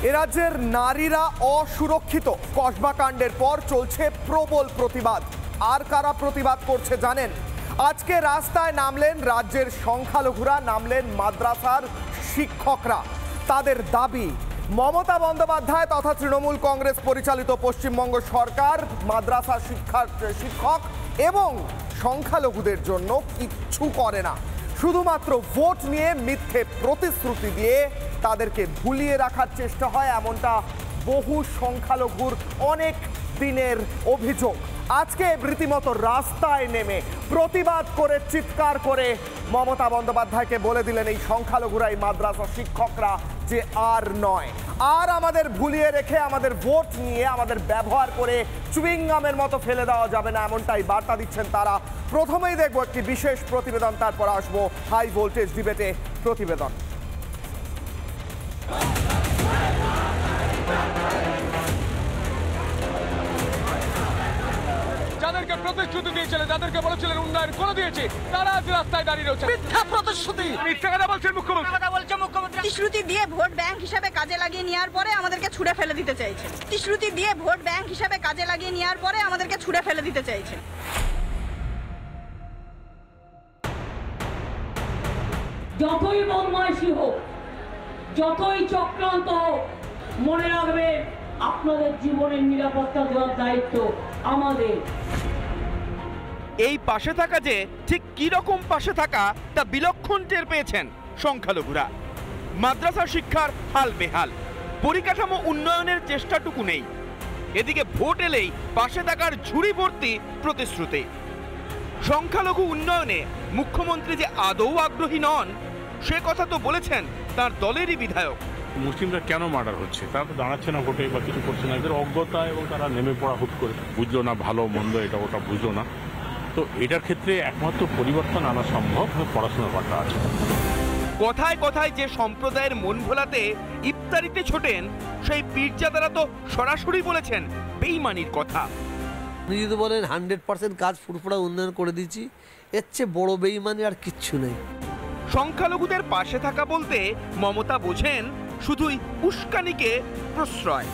এ রাজ্যের নারীরা অসুরক্ষিত। কসবা কাণ্ডের পর চলছে প্রবল প্রতিবাদ। আর কারা প্রতিবাদ করছে জানেন? আজকে রাস্তায় নামলেন রাজ্যের সংখ্যালঘুরা, নামলেন মাদ্রাসার শিক্ষকরা। তাদের দাবি মমতা বন্দ্যোপাধ্যায় তথা তৃণমূল কংগ্রেস পরিচালিত পশ্চিমবঙ্গ সরকার মাদ্রাসা শিক্ষক এবং সংখ্যালঘুদের জন্য কিচ্ছু করে না। শুধুমাত্র ভোট নিয়ে মিথ্যে প্রতিশ্রুতি দিয়ে তাদেরকে ভুলিয়ে রাখার চেষ্টা হয়, এমনটা বহু সংখ্যালঘুর অনেক দিনের অভিযোগ। আজকে রীতিমতো রাস্তায় নেমে প্রতিবাদ করে চিৎকার করে মমতা বন্দ্যোপাধ্যায়কে বলে দিলেন এই সংখ্যালঘুরা, এই মাদ্রাসা শিক্ষকরা, যে আর নয়, আর আমাদের ভুলিয়ে রেখে আমাদের ভোট নিয়ে আমাদের ব্যবহার করে চুইংগামের মতো ফেলে দেওয়া যাবে না, এমনটাই বার্তা দিচ্ছেন তারা। প্রথমেই দেখব একটি বিশেষ প্রতিবেদন, তারপর আসবো হাই ভোল্টেজ ডিবেটে প্রতিবেদন। যাদেরকে প্রতিশ্রুতি দিয়েছিলেন, যাদেরকে বলেছিলেন উন্নয়ন করে দিয়েছে, তারা আজ রাস্তায় দাঁড়িয়ে রয়েছে। মিথ্যা প্রতিশ্রুতি, মিথ্যা কথা বলছেন মুখ্যমন্ত্রী। প্রতিশ্রুতি দিয়ে ভোট ব্যাংক হিসাবে কাজে লাগিয়ে নেওয়ার পরে আমাদেরকে ছুড়ে ফেলে দিতে চাইছে। প্রতিশ্রুতি দিয়ে ভোট ব্যাংক হিসাবে কাজে লাগিয়ে নেওয়ার পরে আমাদেরকে ছুড়ে ফেলে দিতে চাইছে। যতই বদমাইশি হোক, যতই চক্রান্ত হোক, মনে রাখবে আপনাদের জীবনের নিরাপত্তা দেওয়ার দায়িত্ব আমাদের। এই পাশে থাকা যে ঠিক কি রকম পাশে থাকা তা বিলক্ষণ টের পেয়েছেন সংখ্যালঘুরা। মাদ্রাসা শিক্ষার হাল বেহাল, পরিকাঠামো উন্নয়নের চেষ্টাটুকু নেই। এদিকে ভোট এলেই পাশে থাকার ঝুড়ি ভর্তি প্রতিশ্রুতি। সংখ্যালঘু উন্নয়নে মুখ্যমন্ত্রী যে আদৌ আগ্রহী নন সে কথা তো বলেছেন তার দলেরই বিধায়ক। মুসলিমরা কেন মার্ডার হচ্ছে তারা তো দাঁড়াচ্ছে না ভোটে বা কিছু করছে না, এদের অজ্ঞতা এবং তারা নেমে পড়া হুট করে বুঝলো না ভালো মন্দ এটা ওটা বুঝলো না। তো এটার ক্ষেত্রে একমাত্র পরিবর্তন আনা সম্ভব পড়াশোনার বার্তা আছে। কথায় কথায় যে সম্প্রদায়ের মন ভোলাতে ইফতারিতে ছোটেন সেই পীরজাদারা তো সরাসরি বলেছেন বেঈমানির কথা। আপনি যদি বলেন 100% কাজ ফুরফুরা উন্নয়ন করে দিচ্ছি, এর চেয়ে বড় বেঈমানি আর কিচ্ছু নেই। সংখ্যালঘুদের পাশে থাকা বলতে মমতা বোঝেন শুধুই উস্কানিকে প্রশ্রয়।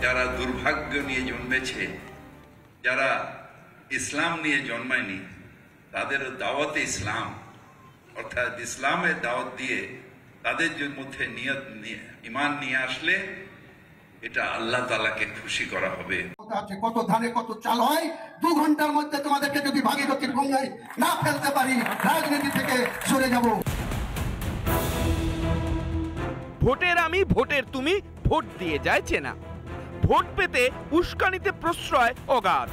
যারা দুর্ভাগ্য নিয়ে জন্মেছে, যারা ইসলাম নিয়ে জন্মায়নি, তাদের দাওয়াতে ইসলাম অর্থাৎ ইসলামের দাওয়াত দিয়ে তাদের মধ্যে ঈমান নিয়ে আসলে এটা আল্লাহ তাআলাকে খুশি করা হবে। কত ধানে কত চাল হয়, 2 ঘন্টার মধ্যে তোমাদেরকে যদি ভাগীরথীর গঙ্গায় না ফেলতে পারি রাজনীতি থেকে সরে যাব। ভোটের আমি ভোটের তুমি, ভোট দিয়ে যায় চেনা। ভোট পেতে উস্কানিতে প্রশ্রয় অগাধ।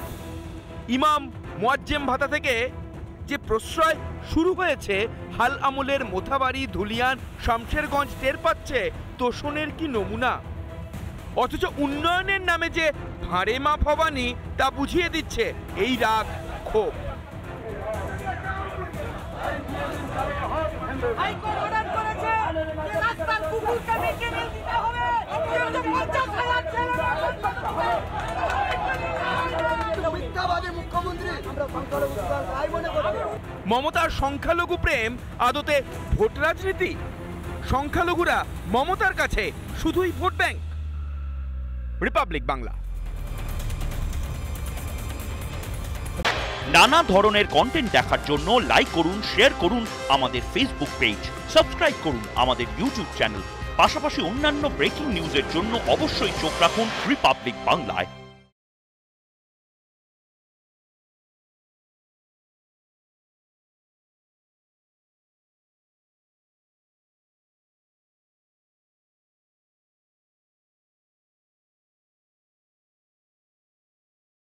ইমাম মুয়াজ্জেম ভাতা থেকে যে প্রশ্রয় শুরু হয়েছে, হাল আমলের মোথাবাড়ি, ধুলিয়ান, শামশেরগঞ্জ টের পাচ্ছে তোষণের কি নমুনা। অথচ উন্নয়নের নামে যে ভাঁড়ে মা ভবানী তা বুঝিয়ে দিচ্ছে এই রাগ ক্ষোভ। মমতার সংখ্যালঘু প্রেম আদতে ভোট রাজনীতি? সংখ্যালঘুরা মমতার কাছে শুধুই ভোট ব্যাংক? রিপাবলিক বাংলা। নানা ধরনের কন্টেন্ট দেখার জন্য লাইক করুন, শেয়ার করুন আমাদের ফেসবুক পেজ, সাবস্ক্রাইব করুন আমাদের ইউটিউব চ্যানেল। পাশাপাশি অন্যান্য ব্রেকিং নিউজের জন্য অবশ্যই চোখ রাখুন রিপাবলিক বাংলায়।